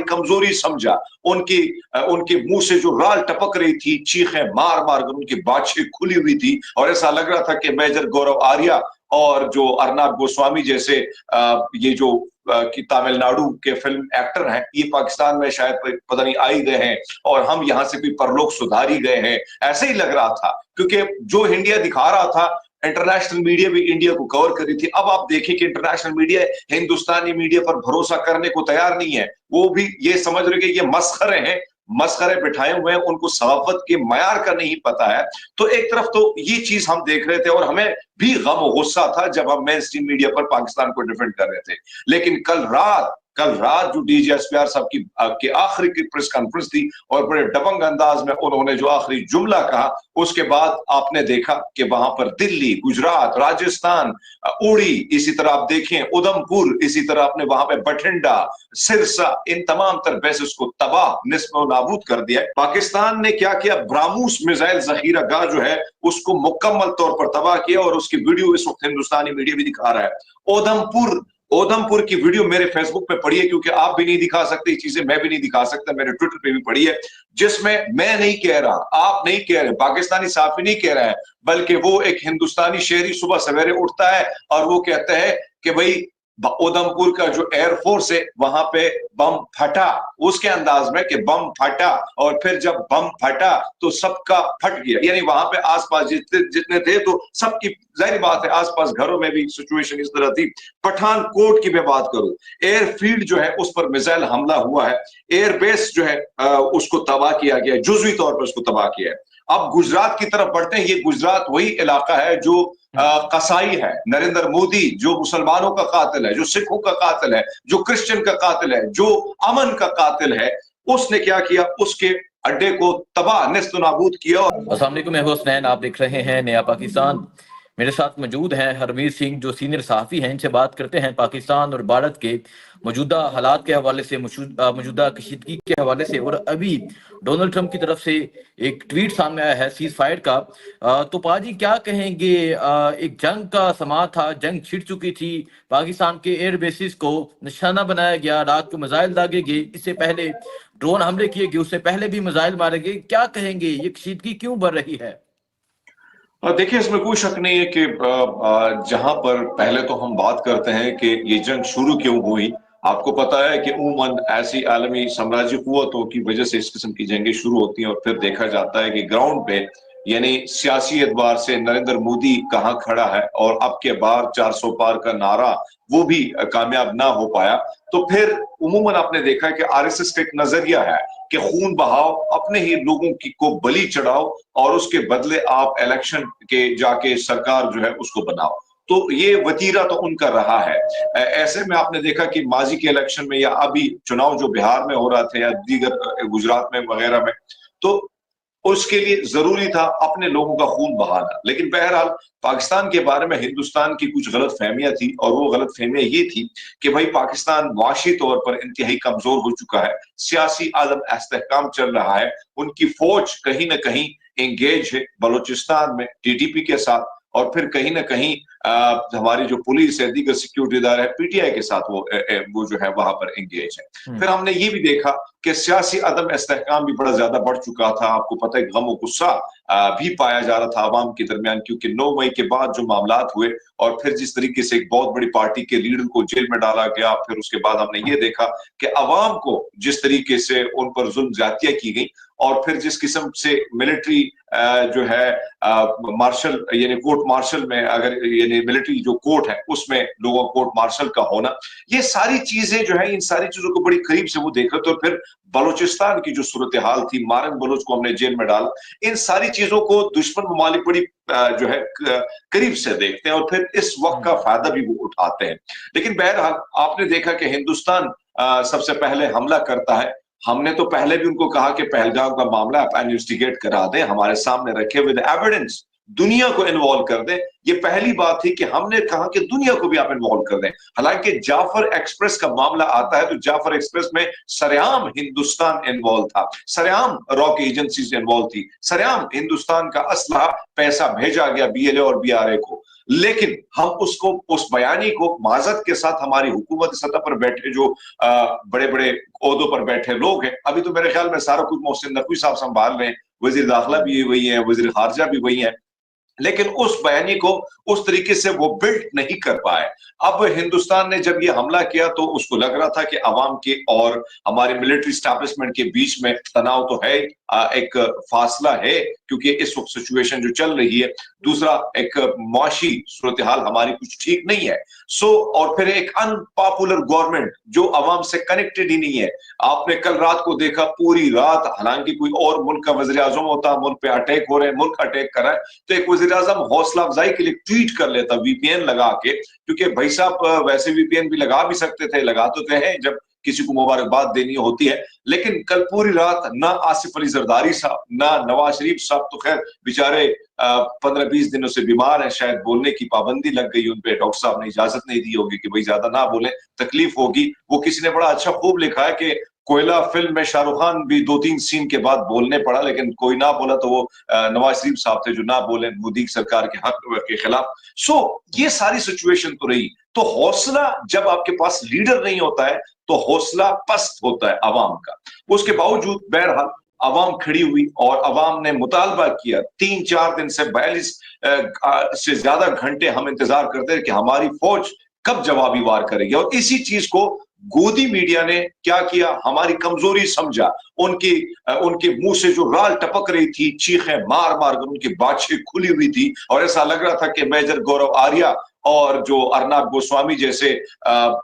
कमजोरी समझा। उनकी उनके मुंह से जो राल टपक रही थी, चीखें मार मार कर उनकी बातचीत खुली हुई थी, और ऐसा लग रहा था कि मेजर गौरव आर्या और जो अर्नब गोस्वामी जैसे ये जो कि तमिलनाडु के फिल्म एक्टर हैं, ये पाकिस्तान में शायद पता नहीं आ ही गए हैं और हम यहाँ से भी परलोक सुधार ही गए हैं, ऐसे ही लग रहा था। क्योंकि जो इंडिया दिखा रहा था, इंटरनेशनल मीडिया भी इंडिया को कवर कर रही थी। अब आप देखिए कि इंटरनेशनल मीडिया हिंदुस्तानी मीडिया पर भरोसा करने को तैयार नहीं है। वो भी ये समझ रहे कि ये मस्खरे हैं, मस्खरे बिठाए हुए हैं, उनको सहाफत के मयार का नहीं पता है। तो एक तरफ तो ये चीज हम देख रहे थे और हमें भी गम और गुस्सा था जब हम मेन स्ट्रीम मीडिया पर पाकिस्तान को डिफेंड कर रहे थे। लेकिन कल रात जो डीजी एसपीआर साहब की आखिरी की प्रेस कॉन्फ्रेंस थी और बड़े दबंग अंदाज में उन्होंने जो आखिरी जुमला कहा, उसके बाद आपने देखा कि वहां पर दिल्ली, गुजरात, राजस्थान, उड़ी, इसी तरह आप देखें उधमपुर, इसी तरह आपने वहां पे बठिंडा, सिरसा, इन तमाम तर बेसिस को तबाह निस्म नाबूद कर दिया। पाकिस्तान ने क्या किया, ब्राह्मोस मिसाइल जखीरा गाह जो है उसको मुकम्मल तौर पर तबाह किया और उसकी वीडियो इस वक्त हिंदुस्तानी मीडिया भी दिखा रहा है। उधमपुर की वीडियो मेरे फेसबुक पे पड़ी है, क्योंकि आप भी नहीं दिखा सकते चीजें, मैं भी नहीं दिखा सकता, मेरे ट्विटर पे भी पड़ी है, जिसमें मैं नहीं कह रहा, आप नहीं कह रहे, पाकिस्तानी साफी नहीं कह रहा है, बल्कि वो एक हिंदुस्तानी शहरी सुबह सवेरे उठता है और वो कहता है कि भाई उधमपुर का जो एयरफोर्स है वहां पे बम फटा, उसके अंदाज में कि बम फटा, और फिर जब बम फटा तो सबका फट गया। यानी वहां पे आसपास जितने थे तो सबकी, जाहिर बात है आसपास घरों में भी सिचुएशन इस तरह थी। पठानकोट की मैं बात करूं, एयरफील्ड जो है उस पर मिसाइल हमला हुआ है, एयरबेस जो है उसको तबाह किया गया है, जुजवी तौर पर उसको तबाह किया है। अब गुजरात की तरफ बढ़ते हैं। ये गुजरात वही इलाका है जो कसाई है, नरेंद्र मोदी जो मुसलमानों का कातिल है, जो सिखों का कातिल है, जो क्रिश्चियन का कातिल है, जो अमन का कातिल है, उसने क्या किया, उसके अड्डे को तबाह नेस्त नाबूद किया। अस्सलाम वालेकुम, मैं हुसनैन, आप देख रहे हैं नया पाकिस्तान। मेरे साथ मौजूद हैं हरमीत सिंह जो सीनियर सहाफ़ी हैं। इनसे बात करते हैं पाकिस्तान और भारत के मौजूदा हालात के हवाले से, मौजूदा कशीदगी के हवाले से, और अभी डोनाल्ड ट्रंप की तरफ से एक ट्वीट सामने आया है सीज फायर का। तो पाजी क्या कहेंगे, एक जंग का समा था, जंग छिड़ चुकी थी, पाकिस्तान के एयर बेसिस को निशाना बनाया गया, रात को मिसाइल दागे गए, इससे पहले ड्रोन हमले किए गए, उससे पहले भी मिसाइल मारे गए। क्या कहेंगे, ये कशीदगी क्यों बढ़ रही है? देखिए, इसमें कोई शक नहीं है कि जहां पर पहले तो हम बात करते हैं कि ये जंग शुरू क्यों हुई। आपको पता है कि उमूमन ऐसी आलमी साम्राज्य कुव्वतों की वजह से इस किस्म की जंगें शुरू होती हैं और फिर देखा जाता है कि ग्राउंड पे, यानी सियासी एतबार से नरेंद्र मोदी कहाँ खड़ा है और अब के बार 400 पार का नारा वो भी कामयाब ना हो पाया, तो फिर उमूमन आपने देखा है कि आरएसएस का एक नजरिया है कि खून बहाओ, अपने ही लोगों की को बलि चढ़ाओ और उसके बदले आप इलेक्शन के जाके सरकार जो है उसको बनाओ। तो ये वतीरा तो उनका रहा है। ऐसे में आपने देखा कि माजी के इलेक्शन में या अभी चुनाव जो बिहार में हो रहा था या दीगर गुजरात में वगैरह में, तो उसके लिए जरूरी था अपने लोगों का खून बहाना। लेकिन बहरहाल पाकिस्तान के बारे में हिंदुस्तान की कुछ गलत फहमियां थी और वो गलत फहमियां ये थी कि भाई पाकिस्तान मुआशी तौर पर इंतहाई कमजोर हो चुका है, सियासी आलम इस्तेहकाम चल रहा है, उनकी फौज कहीं ना कहीं एंगेज है बलूचिस्तान में टीटीपी के साथ, और फिर कहीं ना कहीं हमारी जो पुलिस है, दीगर सिक्योरिटी इदारे है, पीटीआई के साथ वो जो है वहां पर एंगेज है। फिर हमने ये भी देखा कि सियासी अदम इस्तेहकाम भी बड़ा ज्यादा बढ़ चुका था। आपको पता है गम और गुस्सा भी पाया जा रहा था आवाम के दरमियान, क्योंकि 9 मई के बाद जो मामलात हुए और फिर जिस तरीके से एक बहुत बड़ी पार्टी के लीडर को जेल में डाला गया, फिर उसके बाद हमने ये देखा कि अवाम को जिस तरीके से उन पर जुल्म ज्यादतियां की गई, और फिर जिस किस्म से मिलिट्री जो है मार्शल यानी कोर्ट मार्शल में, अगर यानी मिलिट्री जो कोर्ट है उसमें लोगों कोर्ट मार्शल का होना, ये सारी चीजें जो है, इन सारी चीजों को बड़ी करीब से वो देख रहे थे। और फिर बलूचिस्तान की जो सूरत हाल थी, मारन बलोच को हमने जेल में डाला, इन सारी चीजों को दुश्मन ममालिक बड़ी जो है करीब से देखते हैं और फिर इस वक्त का फायदा भी वो उठाते हैं। लेकिन बहरहाल आपने देखा कि हिंदुस्तान सबसे पहले हमला करता है। हमने तो पहले भी उनको कहा कि पहलगाम का मामला आप इन्वेस्टिगेट करा दें, हमारे सामने रखे विद एविडेंस, दुनिया को इन्वॉल्व कर दें। ये पहली बात थी कि हमने कहा कि दुनिया को भी आप इन्वॉल्व कर दें। हालांकि जाफर एक्सप्रेस का मामला आता है तो जाफर एक्सप्रेस में सरेआम हिंदुस्तान इन्वॉल्व था, सरेआम रॉक एजेंसीज इन्वॉल्व थी, सरेआम हिंदुस्तान का असला पैसा भेजा गया बीएलए और बीआरए को। लेकिन हम उसको, उस बयानी को माजत के साथ हमारी हुकूमत सतह पर बैठे जो बड़े बड़े ओहदों पर बैठे लोग हैं, अभी तो मेरे ख्याल में सारा कुछ मोहसिन नकवी साहब संभाल रहे हैं, वजीर दाखिला भी वही है, वजीर खारजा भी वही है, लेकिन उस बयानी को उस तरीके से वो बिल्ड नहीं कर पाए। अब हिंदुस्तान ने जब ये हमला किया तो उसको लग रहा था कि अवाम के और हमारे मिलिट्री स्टैब्लिशमेंट के बीच में तनाव तो है, एक फासला है, क्योंकि इस वक्त सिचुएशन जो चल रही है, दूसरा एक मुआशी सूरत हाल हमारी कुछ ठीक नहीं है। और फिर एक अनपॉपुलर गवर्नमेंट जो अवाम से कनेक्टेड ही नहीं है। आपने कल रात को देखा, पूरी रात, हालांकि कोई और मुल्क का वज़ीर आज़म होता, मुल्क पे अटैक हो रहे हैं, मुल्क अटैक कर रहा है, तो एक वज़ीर आज़म हौसला अफजाई के लिए ट्वीट कर लेता वीपीएन लगा के, क्योंकि भाई साहब वैसे वीपीएन भी लगा भी सकते थे, लगा तो हैं जब किसी को मुबारकबाद देनी होती है। लेकिन कल पूरी रात ना आसिफ अली जरदारी साहब, ना नवाज शरीफ साहब, तो खैर बेचारे 15-20 दिनों से बीमार हैं, शायद बोलने की पाबंदी लग गई उन पे, डॉक्टर साहब ने इजाजत नहीं दी होगी कि भाई ज्यादा ना बोले, तकलीफ होगी। वो किसी ने बड़ा अच्छा खूब लिखा है कि कोयला फिल्म में शाहरुख खान भी 2-3 सीन के बाद बोलने पड़ा, लेकिन कोई ना बोला तो वो नवाज शरीफ साहब थे जो ना बोले मोदी सरकार के हक के खिलाफ। ये सारी सिचुएशन तो रही। तो हौसला, जब आपके पास लीडर नहीं होता है तो हौसला पस्त होता है अवाम का। उसके बावजूद बहरहाल अवाम खड़ी हुई और अवाम ने मुतालबा किया। 3-4 दिन से 42 से ज्यादा घंटे हम इंतजार करते हैं कि हमारी फौज कब जवाबी वार करेगी, और इसी चीज को गोदी मीडिया ने क्या किया, हमारी कमजोरी समझा। उनके मुंह से जो राल टपक रही थी, चीखें मार मार कर उनकी बातचीत खुली हुई थी, और ऐसा लग रहा था कि मेजर गौरव आर्या और जो अर्नाब गोस्वामी जैसे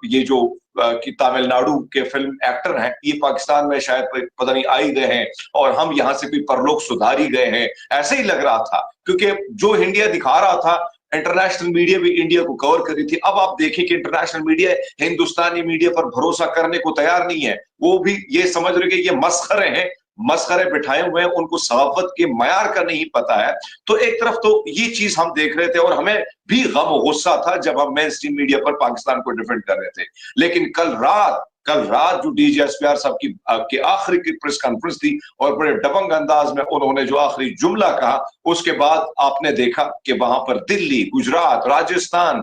ये जो कि तमिलनाडु के फिल्म एक्टर हैं, ये पाकिस्तान में शायद पता नहीं आई गए हैं और हम यहाँ से कोई परलोक सुधारी गए हैं, ऐसे ही लग रहा था। क्योंकि जो इंडिया दिखा रहा था, इंटरनेशनल मीडिया भी इंडिया को कवर कर रही थी। अब आप देखें कि इंटरनेशनल मीडिया हिंदुस्तानी मीडिया पर भरोसा करने को तैयार नहीं है। वो भी ये समझ रहे कि ये मस्खरे हैं, मस्खरे बिठाए हुए हैं, उनको सहाफत के मयार का नहीं पता है। तो एक तरफ तो ये चीज हम देख रहे थे और हमें भी गम गुस्सा था जब हम मेन स्ट्रीम मीडिया पर पाकिस्तान को डिफेंड कर रहे थे। लेकिन कल रात जो डीजीएसपीआर साहब की आखिरी की प्रेस कॉन्फ्रेंस थी और बड़े दबंग अंदाज में उन्होंने जो आखिरी जुमला कहा, उसके बाद आपने देखा कि वहां पर दिल्ली, गुजरात, राजस्थान,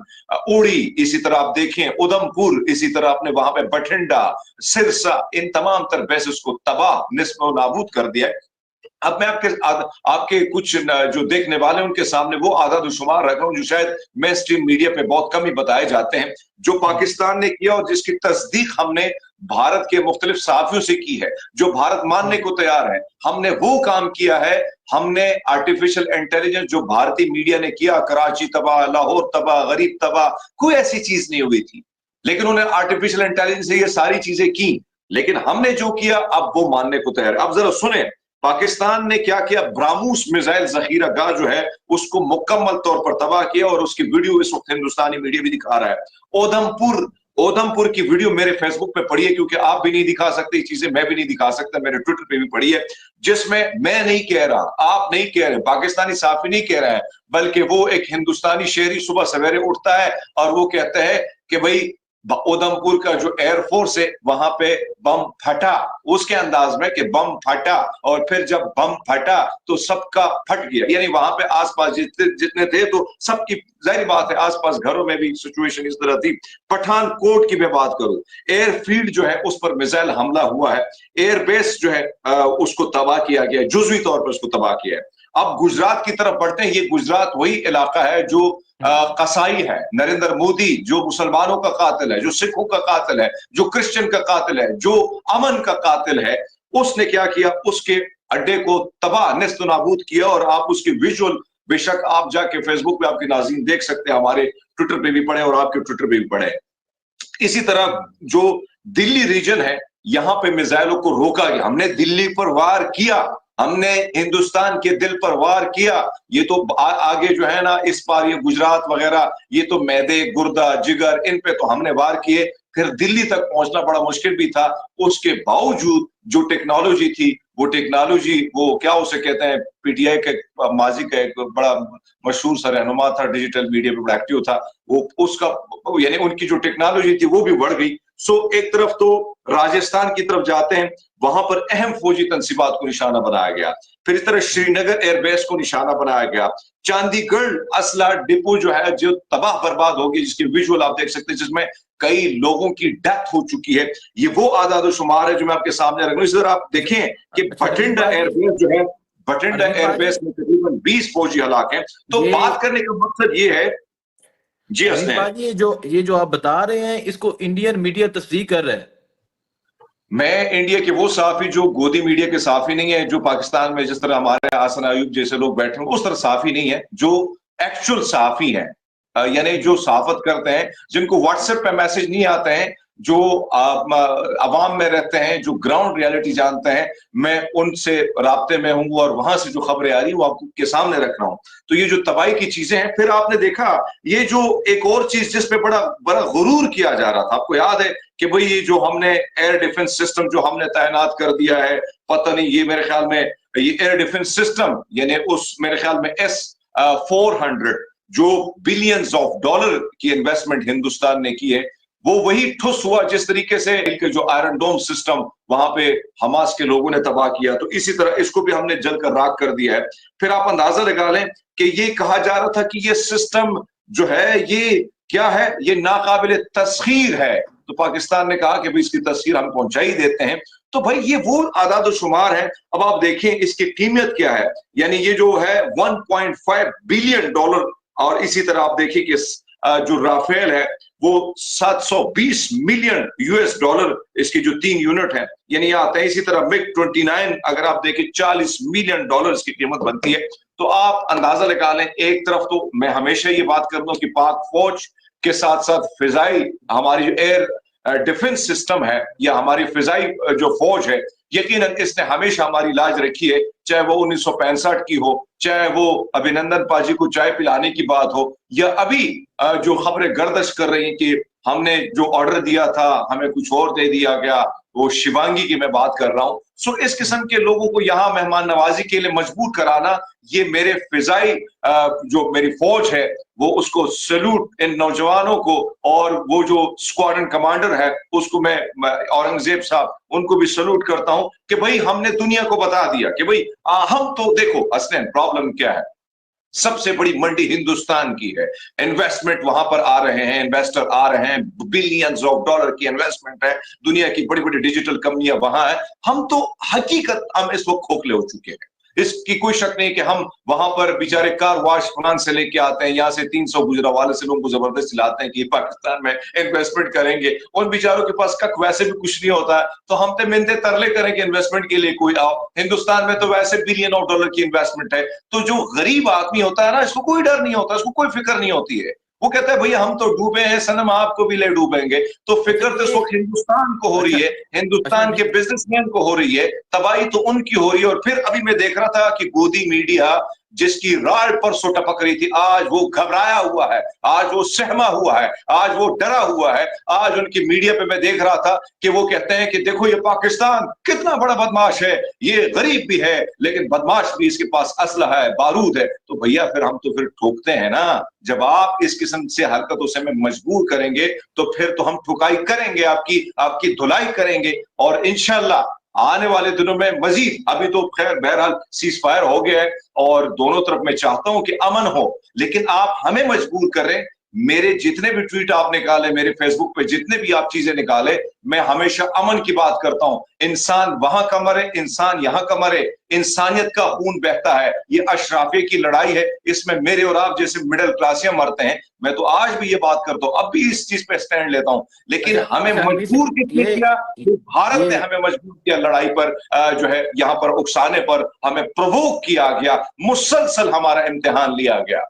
उड़ी, इसी तरह आप देखें उधमपुर, इसी तरह आपने वहां पे बठिंडा, सिरसा, इन तमाम तर बेसिस को तबाह निस्फ नाबूद कर दिया। अब मैं आपके कुछ जो देखने वाले उनके सामने वो आदाद शुमार रख रहा हूं जो शायद मेन स्ट्रीम मीडिया पे बहुत कम ही बताए जाते हैं, जो पाकिस्तान ने किया और जिसकी तस्दीक हमने भारत के मुख्तलिफ सहाफियों से की है, जो भारत मानने को तैयार है। हमने वो काम किया है, हमने आर्टिफिशियल इंटेलिजेंस जो भारतीय मीडिया ने किया, कराची तबाह, लाहौर तबाह, गरीब तबाह, कोई ऐसी चीज नहीं हुई थी, लेकिन उन्होंने आर्टिफिशियल इंटेलिजेंस से ये सारी चीजें की। लेकिन हमने जो किया अब वो मानने को तैयार है। अब जरा सुने पाकिस्तान ने क्या किया। ब्राह्मोस मिसाइल जखीरा गाह जो है उसको मुकम्मल तौर पर तबाह किया और उसकी वीडियो इस वक्त हिंदुस्तानी मीडिया भी दिखा रहा है। ओधमपुर की वीडियो मेरे फेसबुक पे पड़ी है, क्योंकि आप भी नहीं दिखा सकते चीजें, मैं भी नहीं दिखा सकता, मेरे ट्विटर पे भी पड़ी है, जिसमें मैं नहीं कह रहा, आप नहीं कह रहे, पाकिस्तानी साफी नहीं कह रहा है, बल्कि वो एक हिंदुस्तानी शहरी सुबह सवेरे उठता है और वो कहता है कि भाई उधमपुर का जो एयरफोर्स है वहां पे बम फटा, उसके अंदाज में कि बम फटा, और फिर जब बम फटा तो सबका फट गया। यानी वहां पे आसपास जितने थे तो सबकी, जाहिर बात है आसपास घरों में भी सिचुएशन इस तरह थी। पठानकोट की मैं बात करूं, एयरफील्ड जो है उस पर मिसाइल हमला हुआ है, एयरबेस जो है उसको तबाह किया गया, जुज़वी तौर पर उसको तबाह किया है। अब गुजरात की तरफ बढ़ते हैं। ये गुजरात वही इलाका है जो कसाई है, नरेंद्र मोदी जो मुसलमानों का कातिल है, जो सिखों का कातिल है, जो क्रिश्चियन का कातिल है, जो अमन का कातिल है, उसने क्या किया, उसके अड्डे को तबाह निस्त नाबूद किया। और आप उसकी विजुअल बेशक आप जाके फेसबुक पे आपके नाज़रीन देख सकते हैं, हमारे ट्विटर पे भी पड़े और आपके ट्विटर पे भी पड़े। इसी तरह जो दिल्ली रीजन है, यहां पे मिसाइलों को रोका गया। हमने दिल्ली पर वार किया, हमने हिंदुस्तान के दिल पर वार किया। ये तो आगे जो है ना, इस पार ये गुजरात वगैरह, ये तो मैदे, गुर्दा, जिगर, इन पे तो हमने वार किए। फिर दिल्ली तक पहुंचना बड़ा मुश्किल भी था। उसके बावजूद जो टेक्नोलॉजी थी, वो टेक्नोलॉजी, वो क्या उसे कहते हैं, पीटीआई के माजी का एक बड़ा मशहूर सा रहनुमा था, डिजिटल मीडिया पे बड़ा एक्टिव था, वो उसका यानी उनकी जो टेक्नोलॉजी थी वो भी बढ़ गई। सो एक तरफ तो राजस्थान की तरफ जाते हैं, वहां पर अहम फौजी तंसीबात को निशाना बनाया गया। फिर इस तरह श्रीनगर एयरबेस को निशाना बनाया गया। चांदीगढ़ असला डिपो जो है, जो तबाह बर्बाद हो गई, जिसके विजुअल आप देख सकते हैं, जिसमें कई लोगों की डेथ हो चुकी है। ये वो आदाद शुमार है जो मैं आपके सामने रख रहा हूं। इस तरह आप देखें कि अच्छा बठिंडा एयरबेस जो है, बठिंडा एयरबेस में तकरीबन 20 फौजी हलाक हैं। तो ये बात करने का मकसद ये है। जी अरविंद हसनैन, भाई, ये जो आप बता रहे हैं, इसको इंडियन मीडिया तस्दीक कर रहा है। मैं इंडिया के वो साफी जो गोदी मीडिया के साफी नहीं है, जो पाकिस्तान में जिस तरह हमारे आसन अयूब जैसे लोग बैठे हैं उस तरह साफी नहीं है, जो एक्चुअल साफी है, यानी जो साफत करते हैं, जिनको व्हाट्सएप पे मैसेज नहीं आते हैं, जो अवाम में रहते हैं, जो ग्राउंड रियलिटी जानते हैं, मैं उनसे राब्ते में हूं और वहां से जो खबरें आ रही वो आपके सामने रख रहा हूं। तो ये जो तबाही की चीजें हैं, फिर आपने देखा ये जो एक और चीज जिसपे बड़ा बड़ा गुरूर किया जा रहा था, आपको याद है कि भाई ये जो हमने एयर डिफेंस सिस्टम जो हमने तैनात कर दिया है, पता नहीं, ये मेरे ख्याल में ये एयर डिफेंस सिस्टम यानी उस मेरे ख्याल में S-400 जो बिलियंस ऑफ डॉलर की इन्वेस्टमेंट हिंदुस्तान ने की है, वो वही ठुस हुआ जिस तरीके से जो आयरन डोम सिस्टम वहां पे हमास के लोगों ने तबाह किया, तो इसी तरह इसको भी हमने जलकर राख कर दिया है। फिर आप अंदाजा लगा लें कि ये कहा जा रहा था कि ये सिस्टम जो है ये क्या है, ये नाकाबिले तस्खीर है। तो पाकिस्तान ने कहा कि भाई इसकी तस्वीर हम पहुंचा ही देते हैं। तो भाई ये वो आदाद शुमार है। अब आप देखें इसकी कीमत क्या है, यानी ये जो है 1.5 बिलियन डॉलर, और इसी तरह आप देखिए कि जो राफेल है वो 720 मिलियन यूएस डॉलर इसकी जो 3 यूनिट है, यानी आते हैं। इसी तरह मिग 29 अगर आप देखें 40 मिलियन डॉलर इसकी कीमत बनती है। तो आप अंदाजा लगा लें, एक तरफ तो मैं हमेशा ये बात करता हूं कि पाक फौज के साथ साथ फिजाई हमारी जो एयर डिफेंस सिस्टम है या हमारी फिजाई जो फौज है, यकीनन इसने हमेशा हमारी लाज रखी है, चाहे वो 1965 की हो, चाहे वो अभिनंदन पाजी को चाय पिलाने की बात हो, या अभी जो खबरें गर्दिश कर रही हैं कि हमने जो ऑर्डर दिया था हमें कुछ और दे दिया गया, वो शिवांगी की मैं बात कर रहा हूं। सो इस किस्म के लोगों को यहाँ मेहमान नवाजी के लिए मजबूर कराना, ये मेरे फिजाई जो मेरी फौज है वो उसको सैल्यूट, इन नौजवानों को, और वो जो स्क्वाड्रन कमांडर है उसको मैं औरंगजेब साहब उनको भी सैल्यूट करता हूं कि भाई हमने दुनिया को बता दिया कि भाई हम तो देखो असलन प्रॉब्लम क्या है, सबसे बड़ी मंडी हिंदुस्तान की है, इन्वेस्टमेंट वहां पर आ रहे हैं, इन्वेस्टर आ रहे हैं, बिलियंस ऑफ डॉलर की इन्वेस्टमेंट है, दुनिया की बड़ी बड़ी डिजिटल कंपनियां वहां है। हम तो हकीकत हम इस वक्त खोखले हो चुके हैं, इसकी कोई शक नहीं कि हम वहां पर बेचारे कार वाश फ्रांस से लेके आते हैं, यहाँ से 300 गुजरा वाले से लोगों को जबरदस्त लाते हैं कि पाकिस्तान में इन्वेस्टमेंट करेंगे, और बेचारों के पास कक वैसे भी कुछ नहीं होता है, तो हम तो मिन्नते तरले करेंगे इन्वेस्टमेंट के लिए कोई आओ। हिंदुस्तान में तो वैसे बिलियन ऑफ डॉलर की इन्वेस्टमेंट है। तो जो गरीब आदमी होता है ना, इसको कोई डर नहीं होता, इसको कोई फिक्र नहीं होती है, वो कहता है भैया हम तो डूबे हैं सनम, आपको भी ले डूबेंगे। तो फिक्र तो इस वक्त हिंदुस्तान को हो रही है, हिंदुस्तान के बिजनेसमैन को हो रही है, तबाही तो उनकी हो रही है। और फिर अभी मैं देख रहा था कि गोदी मीडिया जिसकी राल परसों टपक रही थी, आज वो घबराया हुआ है, आज वो सहमा हुआ है, आज वो डरा हुआ है। आज उनकी मीडिया पे मैं देख रहा था कि वो कहते हैं कि देखो ये पाकिस्तान कितना बड़ा बदमाश है, ये गरीब भी है लेकिन बदमाश भी, इसके पास असलहा है, बारूद है। तो भैया फिर हम तो फिर ठोकते हैं ना, जब आप इस किस्म से हरकतों से हमें मजबूर करेंगे तो फिर तो हम ठुकाई करेंगे, आपकी धुलाई करेंगे। और इंशाल्लाह आने वाले दिनों में मजीद, अभी तो खैर बहरहाल सीज फायर हो गया है और दोनों तरफ मैं चाहता हूं कि अमन हो, लेकिन आप हमें मजबूर कर रहे हैं। मेरे जितने भी ट्वीट आप निकाले, मेरे फेसबुक पे जितने भी आप चीजें निकाले, मैं हमेशा अमन की बात करता हूं। इंसान वहां का मरे, इंसान यहां का मरे, इंसानियत का खून बहता है, ये अशराफिया की लड़ाई है, इसमें मेरे और आप जैसे मिडिल क्लासियां मरते हैं। मैं तो आज भी ये बात करता हूं, अब भी इस चीज पे स्टैंड लेता हूं, लेकिन हमें मजबूर किसने किया? भारत ने हमें मजबूर किया लड़ाई पर, जो है यहाँ पर उकसाने पर हमें प्रोवोक किया गया, मुसलसल हमारा इम्तिहान लिया गया।